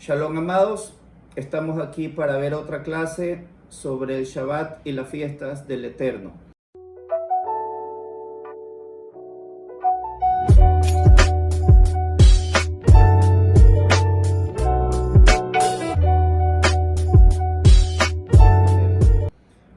Shalom, amados, estamos aquí para ver otra clase sobre el Shabbat y las fiestas del Eterno.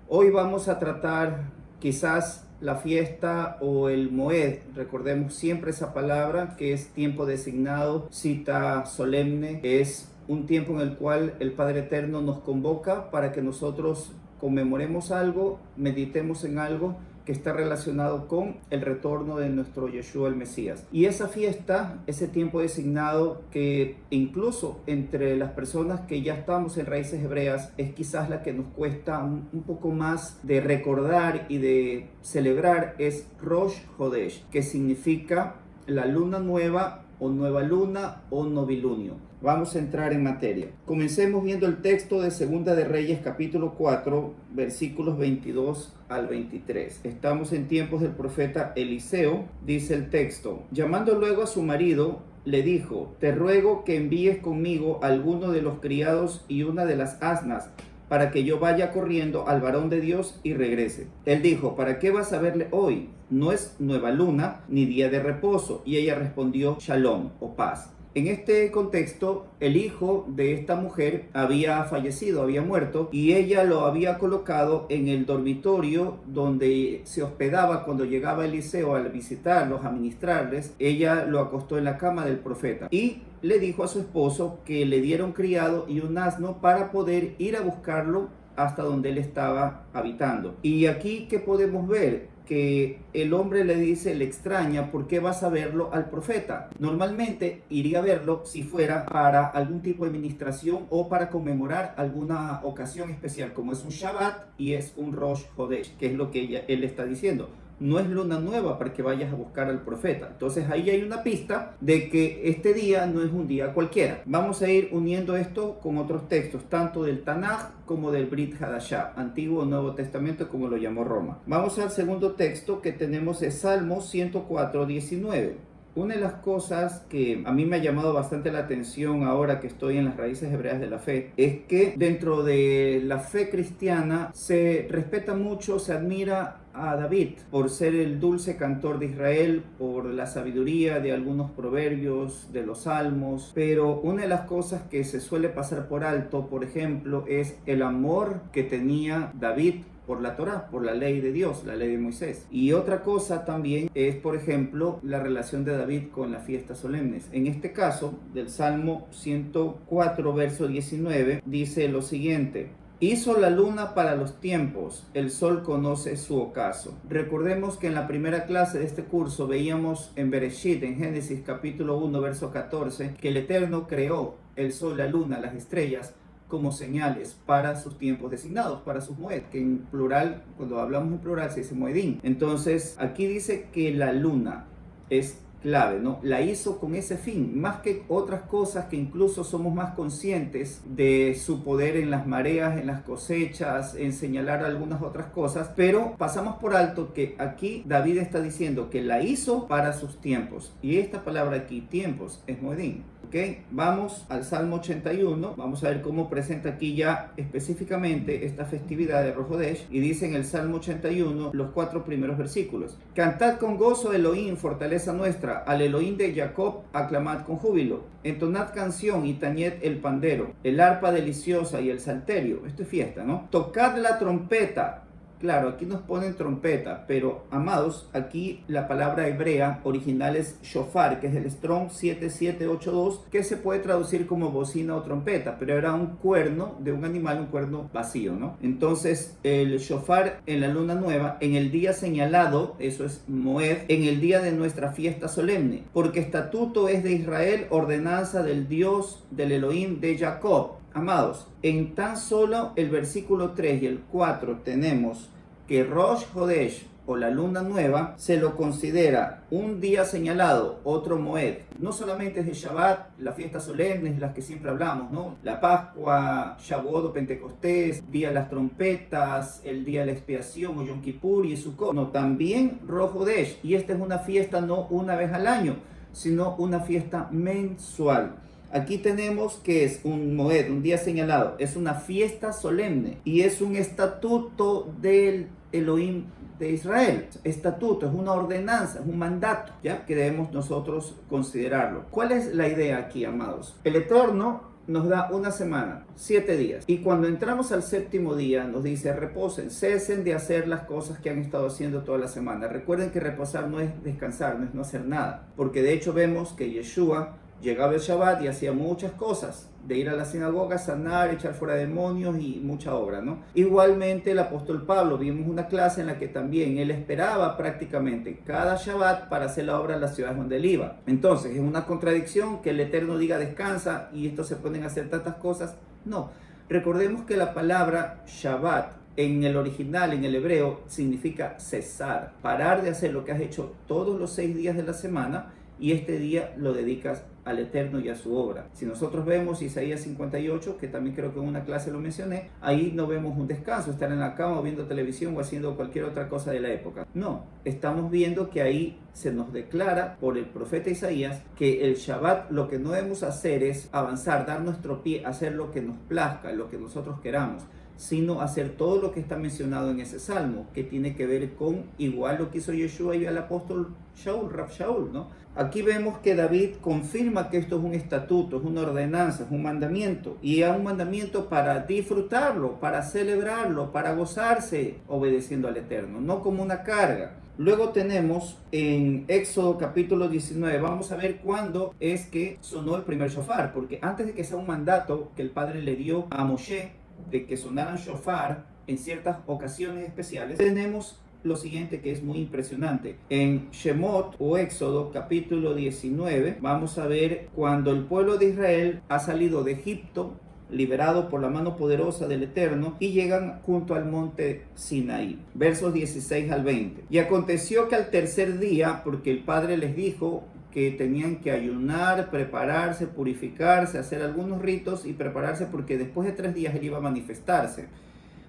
Hoy vamos a tratar quizás la fiesta o el Moed. Recordemos siempre esa palabra que es tiempo designado, cita solemne. Es un tiempo en el cual el Padre Eterno nos convoca para que nosotros conmemoremos algo, meditemos en algo que está relacionado con el retorno de nuestro Yeshua el Mesías. Y esa fiesta, ese tiempo designado que incluso entre las personas que ya estamos en raíces hebreas es quizás la que nos cuesta un poco más de recordar y de celebrar, es Rosh Hodesh, que significa la luna nueva o nueva luna o novilunio. Vamos a entrar en materia. Comencemos viendo el texto de Segunda de Reyes capítulo 4 versículos 22 al 23. Estamos en tiempos del profeta Eliseo. Dice el texto: llamando luego a su marido, le dijo: te ruego que envíes conmigo a alguno de los criados y una de las asnas, para que yo vaya corriendo al varón de Dios y regrese. Él dijo: ¿para qué vas a verle hoy? No es nueva luna ni día de reposo. Y ella respondió: Shalom, o paz. En este contexto, el hijo de esta mujer había fallecido, había muerto, y ella lo había colocado en el dormitorio donde se hospedaba cuando llegaba Eliseo a visitarlos, a ministrarles. Ella lo acostó en la cama del profeta y le dijo a su esposo que le diera un criado y un asno para poder ir a buscarlo hasta donde él estaba habitando. Y aquí, ¿qué podemos ver? Que el hombre le dice, le extraña, ¿por qué vas a verlo al profeta? Normalmente iría a verlo si fuera para algún tipo de ministración o para conmemorar alguna ocasión especial, como es un Shabbat y es un Rosh Hodesh, que es lo que él está diciendo. No es luna nueva para que vayas a buscar al profeta. Entonces ahí hay una pista de que este día no es un día cualquiera. Vamos a ir uniendo esto con otros textos, tanto del Tanaj como del Brit Hadashah, Antiguo o Nuevo Testamento, como lo llamó Roma. Vamos al segundo texto que tenemos, es Salmo 104, 19. Una de las cosas que a mí me ha llamado bastante la atención ahora que estoy en las raíces hebreas de la fe es que dentro de la fe cristiana se respeta mucho, se admira a David por ser el dulce cantor de Israel, por la sabiduría de algunos proverbios, de los salmos, pero una de las cosas que se suele pasar por alto, por ejemplo, es el amor que tenía David por la Torá, por la ley de Dios, la ley de Moisés. Y otra cosa también es, por ejemplo, la relación de David con las fiestas solemnes. En este caso, del Salmo 104, verso 19, dice lo siguiente: hizo la luna para los tiempos, el sol conoce su ocaso. Recordemos que en la primera clase de este curso veíamos en Bereshit, en Génesis capítulo 1, verso 14, que el Eterno creó el sol, la luna, las estrellas, como señales para sus tiempos designados, para sus moed, que en plural, cuando hablamos en plural se dice moedín. Entonces aquí dice que la luna es clave, ¿no? La hizo con ese fin, más que otras cosas que incluso somos más conscientes de su poder en las mareas, en las cosechas, en señalar algunas otras cosas, pero pasamos por alto que aquí David está diciendo que la hizo para sus tiempos, y esta palabra aquí, tiempos, es moedín. Okay, vamos al Salmo 81, vamos a ver cómo presenta aquí ya específicamente esta festividad de Rosh Hodesh, y dice en el Salmo 81 los 4 primeros versículos: cantad con gozo Elohim, fortaleza nuestra, al Elohim de Jacob aclamad con júbilo, entonad canción y tañed el pandero, el arpa deliciosa y el salterio. Esto es fiesta, ¿no? Tocad la trompeta. Claro, aquí nos ponen trompeta, pero amados, aquí la palabra hebrea original es shofar, que es el Strong 7782, que se puede traducir como bocina o trompeta, pero era un cuerno de un animal, un cuerno vacío, ¿no? Entonces, el shofar en la luna nueva, en el día señalado, eso es Moed, en el día de nuestra fiesta solemne, porque estatuto es de Israel, ordenanza del Dios, del Elohim de Jacob. Amados, en tan solo el versículo 3 y el 4 tenemos que Rosh Hodesh, o la luna nueva, se lo considera un día señalado, otro Moed. No solamente es el Shabbat, las fiestas solemnes, las que siempre hablamos, ¿no? La Pascua, Shavuot o Pentecostés, Día de las Trompetas, el Día de la Expiación o Yom Kippur y Sukkot. No, también Rosh Hodesh, y esta es una fiesta no una vez al año, sino una fiesta mensual. Aquí tenemos que es un moed, un día señalado, es una fiesta solemne y es un estatuto del Elohim de Israel. Estatuto, es una ordenanza, es un mandato, ¿ya? Que debemos nosotros considerarlo. ¿Cuál es la idea aquí, amados? El Eterno nos da una semana, 7 días. Y cuando entramos al séptimo día, nos dice, reposen, cesen de hacer las cosas que han estado haciendo toda la semana. Recuerden que reposar no es descansar, no es no hacer nada. Porque de hecho vemos que Yeshua llegaba el Shabbat y hacía muchas cosas, de ir a la sinagoga, sanar, echar fuera demonios y mucha obra, ¿no? Igualmente el apóstol Pablo, vimos una clase en la que también él esperaba prácticamente cada Shabbat para hacer la obra en las ciudades donde él iba. Entonces, ¿es una contradicción que el Eterno diga descansa y estos se ponen a hacer tantas cosas? No. Recordemos que la palabra Shabbat en el original, en el hebreo, significa cesar, parar de hacer lo que has hecho todos los 6 días de la semana y este día lo dedicas al Eterno y a su obra. Si nosotros vemos Isaías 58, que también creo que en una clase lo mencioné, ahí no vemos un descanso, estar en la cama o viendo televisión o haciendo cualquier otra cosa de la época. No, estamos viendo que ahí se nos declara por el profeta Isaías que el Shabbat lo que no debemos hacer es avanzar, dar nuestro pie, hacer lo que nos plazca, lo que nosotros queramos, sino hacer todo lo que está mencionado en ese salmo, que tiene que ver con igual lo que hizo Yeshua y el apóstol Shaul, Rab Shaul, ¿no? Aquí vemos que David confirma que esto es un estatuto, es una ordenanza, es un mandamiento, y es un mandamiento para disfrutarlo, para celebrarlo, para gozarse obedeciendo al Eterno, no como una carga. Luego tenemos en Éxodo capítulo 19, vamos a ver cuándo es que sonó el primer shofar, porque antes de que sea un mandato que el Padre le dio a Moshe, de que sonaran shofar en ciertas ocasiones especiales, tenemos lo siguiente que es muy impresionante. En Shemot o Éxodo capítulo 19 vamos a ver cuando el pueblo de Israel ha salido de Egipto, liberado por la mano poderosa del Eterno, y llegan junto al monte Sinaí, versos 16 al 20. Y aconteció que al tercer día, porque el Padre les dijo que tenían que ayunar, prepararse, purificarse, hacer algunos ritos y prepararse porque después de 3 días él iba a manifestarse.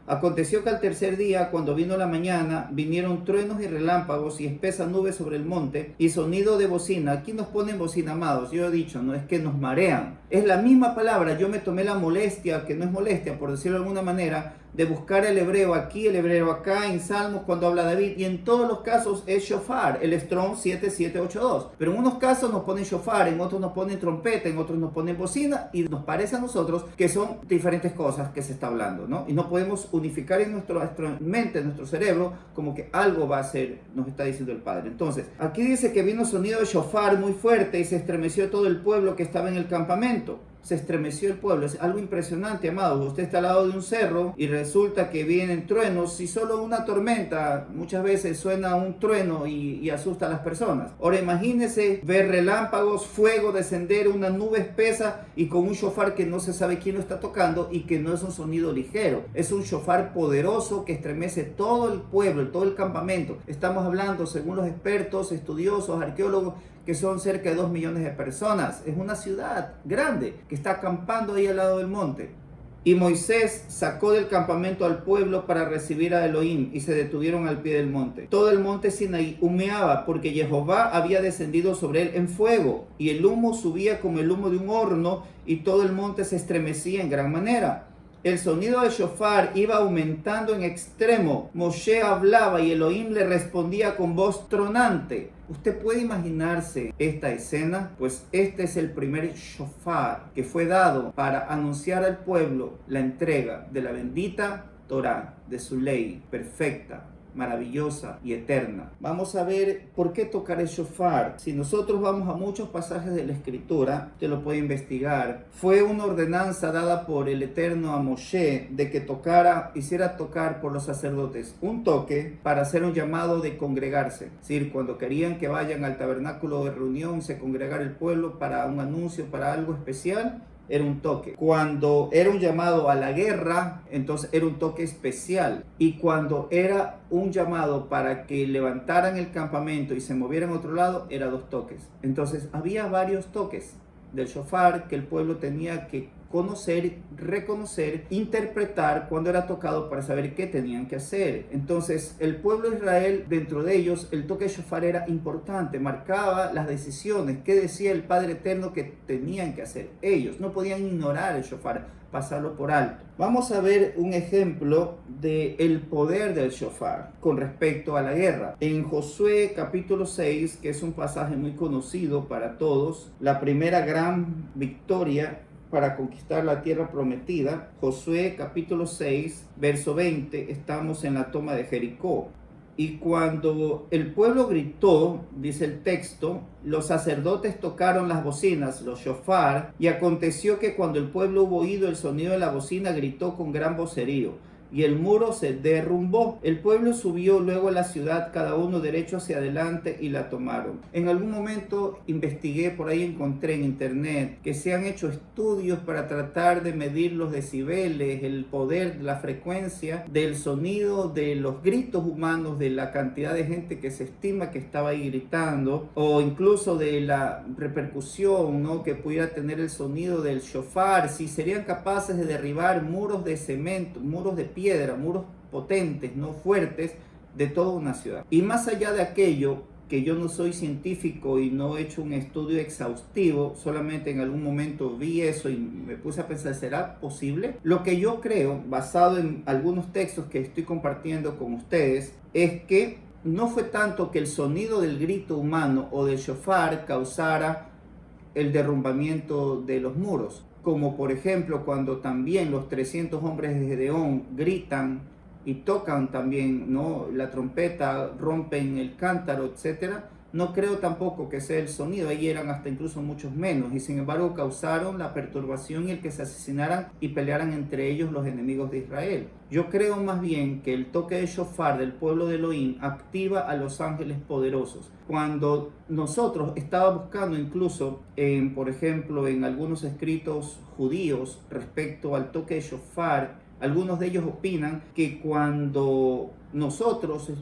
Aconteció que al tercer día, cuando vino la mañana, vinieron truenos y relámpagos y espesa nube sobre el monte y sonido de bocina. Aquí nos ponen bocina, amados. Yo he dicho, no es que nos marean. Es la misma palabra. Yo me tomé la molestia, que no es molestia, por decirlo de alguna manera, de buscar el hebreo aquí, el hebreo acá, en Salmos cuando habla David, y en todos los casos es shofar, el Strong 7782. Pero en unos casos nos ponen shofar, en otros nos ponen trompeta, en otros nos ponen bocina, y nos parece a nosotros que son diferentes cosas que se está hablando, ¿no? Y no podemos unificar en nuestra mente, en nuestro cerebro, como que algo va a ser, nos está diciendo el Padre. Entonces, aquí dice que vino sonido de shofar muy fuerte y se estremeció todo el pueblo que estaba en el campamento. Se estremeció el pueblo. Es algo impresionante, amados. Usted está al lado de un cerro y resulta que vienen truenos y solo una tormenta muchas veces suena un trueno y asusta a las personas. Ahora imagínese ver relámpagos, fuego, descender, una nube espesa y con un shofar que no se sabe quién lo está tocando y que no es un sonido ligero. Es un shofar poderoso que estremece todo el pueblo, todo el campamento. Estamos hablando, según los expertos, estudiosos, arqueólogos, que son cerca de 2 millones de personas. Es una ciudad grande que está acampando ahí al lado del monte. Y Moisés sacó del campamento al pueblo para recibir a Elohim y se detuvieron al pie del monte. Todo el monte Sinaí humeaba porque Jehová había descendido sobre él en fuego y el humo subía como el humo de un horno y todo el monte se estremecía en gran manera. El sonido del shofar iba aumentando en extremo. Moshe hablaba y Elohim le respondía con voz tronante. ¿Usted puede imaginarse esta escena? Pues este es el primer shofar que fue dado para anunciar al pueblo la entrega de la bendita Torá, de su ley perfecta, maravillosa y eterna. Vamos a ver por qué tocar el shofar. Si nosotros vamos a muchos pasajes de la escritura, usted lo puede investigar. Fue una ordenanza dada por el Eterno a Moshe de que hiciera tocar por los sacerdotes un toque para hacer un llamado de congregarse. Es decir, cuando querían que vayan al tabernáculo de reunión, se congregara el pueblo para un anuncio, para algo especial, era un toque. Cuando era un llamado a la guerra, entonces era un toque especial. Y cuando era un llamado para que levantaran el campamento y se movieran a otro lado, era 2 toques. Entonces había varios toques del shofar que el pueblo tenía que conocer, reconocer, interpretar cuando era tocado para saber qué tenían que hacer. Entonces, el pueblo de Israel, dentro de ellos, el toque de shofar era importante, marcaba las decisiones, qué decía el Padre Eterno que tenían que hacer. Ellos no podían ignorar el shofar, pasarlo por alto. Vamos a ver un ejemplo del poder del shofar con respecto a la guerra. En Josué capítulo 6, que es un pasaje muy conocido para todos, la primera gran victoria para conquistar la tierra prometida, Josué capítulo 6, verso 20, estamos en la toma de Jericó. Y cuando el pueblo gritó, dice el texto, los sacerdotes tocaron las bocinas, los shofar, y aconteció que cuando el pueblo hubo oído el sonido de la bocina, gritó con gran vocerío, y el muro se derrumbó. El pueblo subió luego a la ciudad, cada uno derecho hacia adelante, y la tomaron. En algún momento investigué, por ahí encontré en internet que se han hecho estudios para tratar de medir los decibeles, el poder, la frecuencia del sonido de los gritos humanos, de la cantidad de gente que se estima que estaba ahí gritando, o incluso de la repercusión, ¿no?, que pudiera tener el sonido del shofar, si serían capaces de derribar muros de cemento, muros de piedra, muros potentes, no fuertes, de toda una ciudad. Y más allá de aquello, que yo no soy científico y no he hecho un estudio exhaustivo, solamente en algún momento vi eso y me puse a pensar, ¿será posible? Lo que yo creo, basado en algunos textos que estoy compartiendo con ustedes, es que no fue tanto que el sonido del grito humano o del shofar causara el derrumbamiento de los muros, como por ejemplo cuando también los 300 hombres de Gedeón gritan y tocan también, ¿no?, la trompeta, rompen el cántaro, etcétera. No creo tampoco que sea el sonido, ahí eran hasta incluso muchos menos, y sin embargo causaron la perturbación y el que se asesinaran y pelearan entre ellos los enemigos de Israel. Yo creo más bien que el toque de shofar del pueblo de Elohim activa a los ángeles poderosos. Cuando nosotros estábamos buscando incluso, por ejemplo, en algunos escritos judíos respecto al toque de shofar, algunos de ellos opinan que cuando nosotros,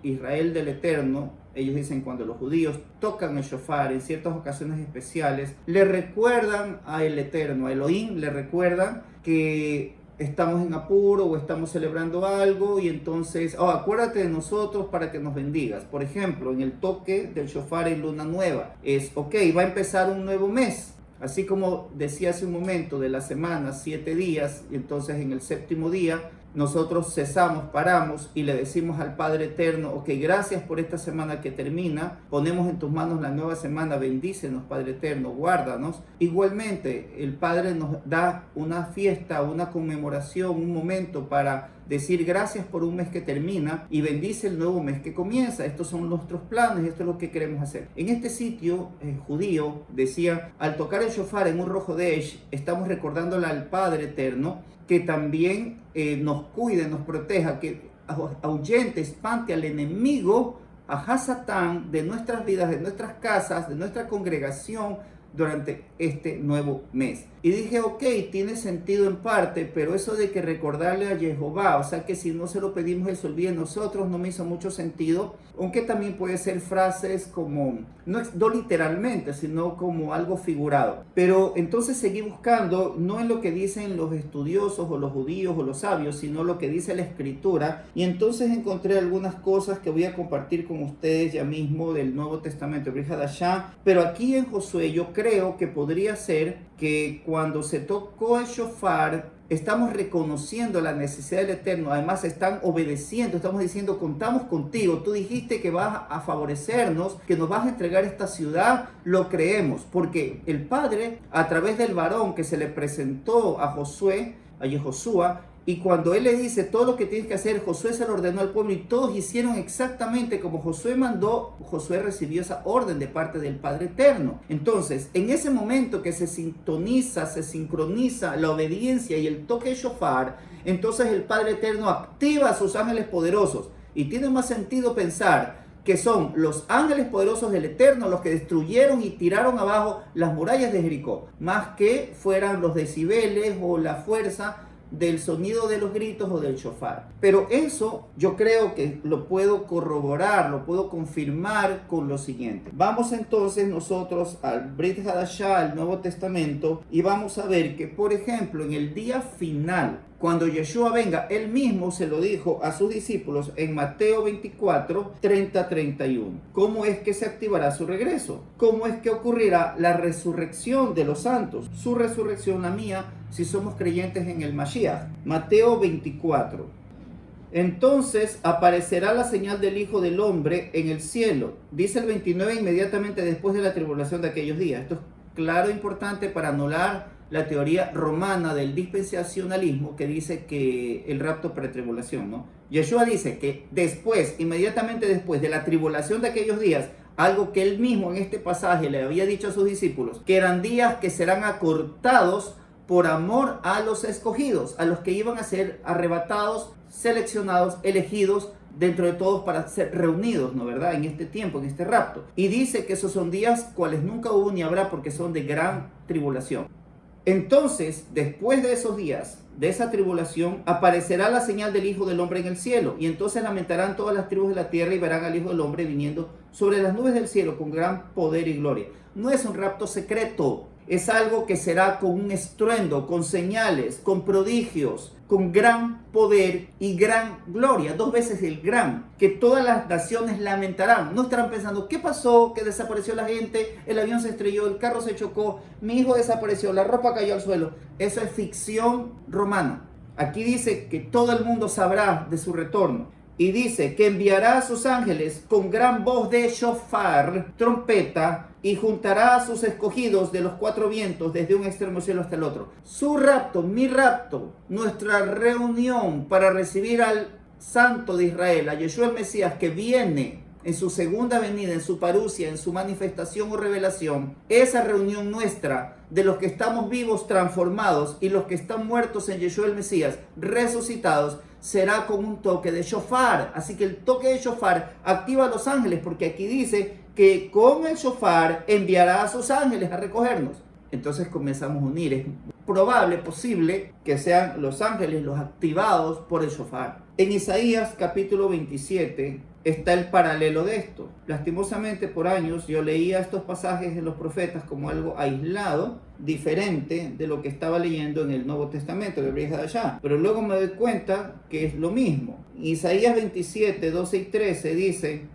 Israel del Eterno, ellos dicen cuando los judíos tocan el shofar en ciertas ocasiones especiales, le recuerdan a el Eterno, a Elohim, le recuerdan que estamos en apuro o estamos celebrando algo y entonces, acuérdate de nosotros para que nos bendigas. Por ejemplo, en el toque del shofar en luna nueva, es, va a empezar un nuevo mes. Así como decía hace un momento, de la semana, 7 días, y entonces en el séptimo día nosotros cesamos, paramos y le decimos al Padre Eterno, gracias por esta semana que termina, ponemos en tus manos la nueva semana, bendícenos Padre Eterno, guárdanos. Igualmente el Padre nos da una fiesta, una conmemoración, un momento para decir gracias por un mes que termina y bendice el nuevo mes que comienza. Estos son nuestros planes, esto es lo que queremos hacer. En este sitio judío decía, al tocar el shofar en un rojo de Esh, estamos recordándole al Padre Eterno que también nos cuide, nos proteja, que ahuyente, espante al enemigo, a Hasatán, de nuestras vidas, de nuestras casas, de nuestra congregación durante este nuevo mes. Y dije, tiene sentido en parte, pero eso de que recordarle a Jehová, o sea que si no se lo pedimos, Él se olvida de nosotros, no me hizo mucho sentido, aunque también puede ser frases como, no literalmente, sino como algo figurado. Pero entonces seguí buscando, no en lo que dicen los estudiosos o los judíos o los sabios, sino lo que dice la Escritura, y entonces encontré algunas cosas que voy a compartir con ustedes ya mismo del Nuevo Testamento, pero aquí en Josué yo creo que podría ser que cuando se tocó el shofar, estamos reconociendo la necesidad del Eterno, además están obedeciendo, estamos diciendo, contamos contigo, tú dijiste que vas a favorecernos, que nos vas a entregar esta ciudad, lo creemos, porque el Padre, a través del varón que se le presentó a Josué, a Yehoshua, y cuando él le dice todo lo que tienes que hacer, Josué se lo ordenó al pueblo y todos hicieron exactamente como Josué mandó. Josué recibió esa orden de parte del Padre Eterno. Entonces, en ese momento que se sintoniza, se sincroniza la obediencia y el toque de shofar, entonces el Padre Eterno activa a sus ángeles poderosos. Y tiene más sentido pensar que son los ángeles poderosos del Eterno los que destruyeron y tiraron abajo las murallas de Jericó, más que fueran los decibeles o la fuerza del sonido de los gritos o del shofar. Pero eso yo creo que lo puedo corroborar, lo puedo confirmar con lo siguiente. Vamos entonces nosotros al Brit Hadashah, al Nuevo Testamento, y vamos a ver que, por ejemplo, en el día final, cuando Yeshua venga, él mismo se lo dijo a sus discípulos en Mateo 24, 30-31. ¿Cómo es que se activará su regreso? ¿Cómo es que ocurrirá la resurrección de los santos? Su resurrección, la mía, si somos creyentes en el Mashiach. Mateo 24. Entonces aparecerá la señal del Hijo del Hombre en el cielo. Dice el 29, inmediatamente después de la tribulación de aquellos días. Esto es claro e importante para anular la teoría romana del dispensacionalismo que dice que el rapto pretribulación, ¿no? Yeshua dice que después, inmediatamente después de la tribulación de aquellos días, algo que él mismo en este pasaje le había dicho a sus discípulos, que eran días que serán acortados por amor a los escogidos, a los que iban a ser arrebatados, seleccionados, elegidos dentro de todos para ser reunidos, ¿no verdad? En este tiempo, en este rapto. Y dice que esos son días cuales nunca hubo ni habrá porque son de gran tribulación. Entonces, después de esos días, de esa tribulación, aparecerá la señal del Hijo del Hombre en el cielo. Y entonces lamentarán todas las tribus de la tierra y verán al Hijo del Hombre viniendo sobre las nubes del cielo con gran poder y gloria. No es un rapto secreto. Es algo que será con un estruendo, con señales, con prodigios, con gran poder y gran gloria. 2 veces el gran, que todas las naciones lamentarán. No estarán pensando, ¿qué pasó? Que desapareció la gente, el avión se estrelló, el carro se chocó, mi hijo desapareció, la ropa cayó al suelo. Eso es ficción romana. Aquí dice que todo el mundo sabrá de su retorno. Y dice que enviará a sus ángeles con gran voz de shofar, trompeta, y juntará a sus escogidos de los 4 vientos desde un extremo cielo hasta el otro. Su rapto, mi rapto, nuestra reunión para recibir al Santo de Israel, a Yeshua el Mesías, que viene en su segunda venida, en su parusia, en su manifestación o revelación, esa reunión nuestra de los que estamos vivos, transformados, y los que están muertos en Yeshua el Mesías, resucitados, será con un toque de shofar. Así que el toque de shofar activa a los ángeles, porque aquí dice que con el shofar enviará a sus ángeles a recogernos. Entonces comenzamos a unir. Es probable, posible, que sean los ángeles los activados por el shofar. En Isaías capítulo 27 está el paralelo de esto. Lastimosamente por años yo leía estos pasajes de los profetas como algo aislado, diferente de lo que estaba leyendo en el Nuevo Testamento, de Brit Hadashah. Pero luego me doy cuenta que es lo mismo. Isaías 27, 12 y 13 dice: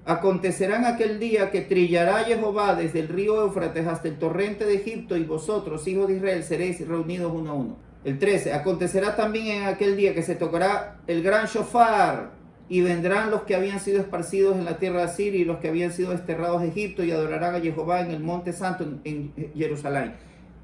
acontecerá en aquel día que trillará Jehová desde el río Éufrates hasta el torrente de Egipto, y vosotros, hijos de Israel, seréis reunidos uno a uno. El 13, acontecerá también en aquel día que se tocará el gran shofar, y vendrán los que habían sido esparcidos en la tierra de Asiria y los que habían sido desterrados de Egipto, y adorarán a Jehová en el monte santo en Jerusalén.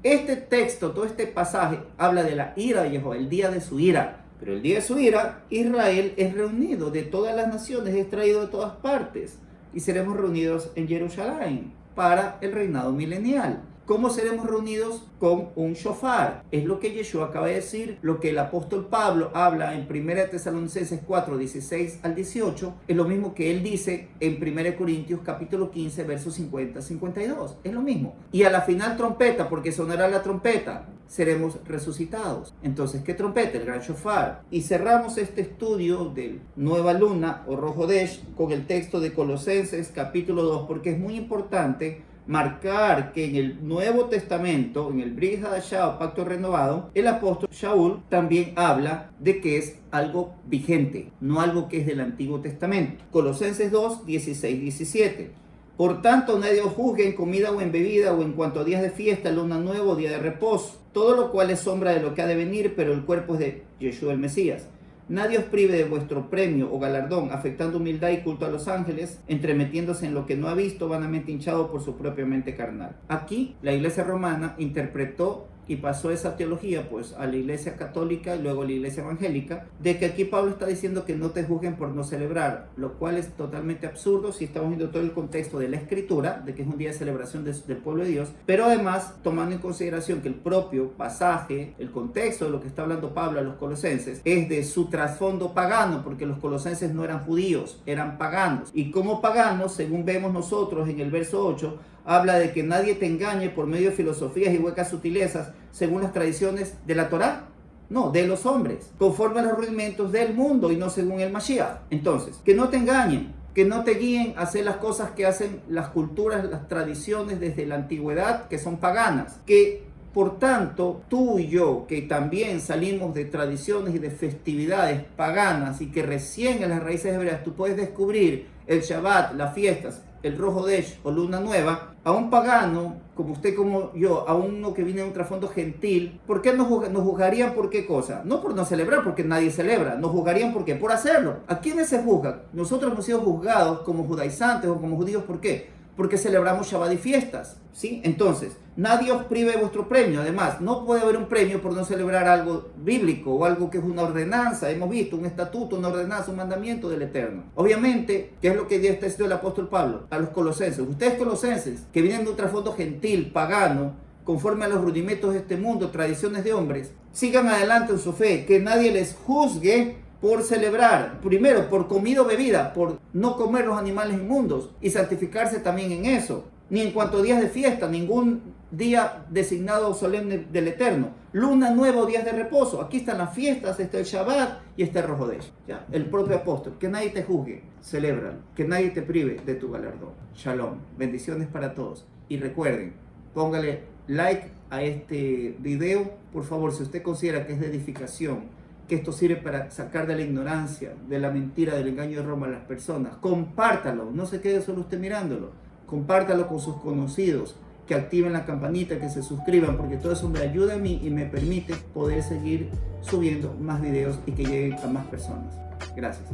Este texto, todo este pasaje, habla de la ira de Jehová, el día de su ira. Pero el día de su ira, Israel es reunido de todas las naciones, es traído de todas partes, y seremos reunidos en Jerusalén para el reinado milenial. ¿Cómo seremos reunidos? Con un shofar. Es lo que Yeshua acaba de decir, lo que el apóstol Pablo habla en 1 Tesalonicenses 4, 16 al 18, es lo mismo que él dice en 1 Corintios capítulo 15, versos 50 52. Es lo mismo. Y a la final trompeta, porque sonará la trompeta, seremos resucitados. Entonces, ¿qué trompeta? El gran shofar. Y cerramos este estudio de Nueva Luna o Rosh Hodesh con el texto de Colosenses capítulo 2, porque es muy importante marcar que en el Nuevo Testamento, en el Brit Hadashah o Pacto Renovado, el apóstol Shaul también habla de que es algo vigente, no algo que es del Antiguo Testamento. Colosenses 2, 16, 17. Por tanto, nadie os juzgue en comida o en bebida o en cuanto a días de fiesta, luna nueva o día de reposo, todo lo cual es sombra de lo que ha de venir, pero el cuerpo es de Yeshua el Mesías. Nadie os prive de vuestro premio o galardón, afectando humildad y culto a los ángeles, entremetiéndose en lo que no ha visto, vanamente hinchado por su propia mente carnal. Aquí la Iglesia romana interpretó y pasó esa teología pues a la Iglesia católica y luego a la Iglesia evangélica, de que aquí Pablo está diciendo que no te juzguen por no celebrar, lo cual es totalmente absurdo si estamos viendo todo el contexto de la Escritura, de que es un día de celebración del pueblo de Dios, pero además tomando en consideración que el propio pasaje, el contexto de lo que está hablando Pablo a los colosenses, es de su trasfondo pagano, porque los colosenses no eran judíos, eran paganos, y como paganos, según vemos nosotros en el verso 8, habla de que nadie te engañe por medio de filosofías y huecas sutilezas según las tradiciones de la Torá. No, de los hombres, conforme a los rudimentos del mundo y no según el Mashiach. Entonces, que no te engañen, que no te guíen a hacer las cosas que hacen las culturas, las tradiciones desde la antigüedad, que son paganas. Que, por tanto, tú y yo, que también salimos de tradiciones y de festividades paganas y que recién en las raíces hebreas tú puedes descubrir el Shabbat, las fiestas, el Rosh Hodesh o Luna Nueva, a un pagano, como usted, como yo, a uno que viene de un trasfondo gentil, ¿por qué nos juzgarían por qué cosa? No por no celebrar, porque nadie celebra. Nos juzgarían ¿por qué? Por hacerlo. ¿A quiénes se juzgan? Nosotros hemos sido juzgados como judaizantes o como judíos, ¿por qué? Porque celebramos Shabbat y fiestas, ¿sí? Entonces, nadie os prive de vuestro premio. Además, no puede haber un premio por no celebrar algo bíblico o algo que es una ordenanza. Hemos visto un estatuto, una ordenanza, un mandamiento del Eterno. Obviamente, ¿qué es lo que está diciendo el apóstol Pablo a los colosenses? Ustedes colosenses, que vienen de un trasfondo gentil, pagano, conforme a los rudimentos de este mundo, tradiciones de hombres, sigan adelante en su fe, que nadie les juzgue por celebrar, primero por comida o bebida, por no comer los animales inmundos y santificarse también en eso, ni en cuanto a días de fiesta, ningún día designado o solemne del Eterno, luna nueva o días de reposo. Aquí están las fiestas, está el Shabbat y está el Rosh Hodesh. ¿Ya? El propio apóstol, que nadie te juzgue, celébralo, que nadie te prive de tu galardón. Shalom, bendiciones para todos y recuerden, póngale like a este video, por favor, si usted considera que es de edificación, que esto sirve para sacar de la ignorancia, de la mentira, del engaño de Roma a las personas. Compártalo, no se quede solo usted mirándolo. Compártalo con sus conocidos, que activen la campanita, que se suscriban, porque todo eso me ayuda a mí y me permite poder seguir subiendo más videos y que lleguen a más personas. Gracias.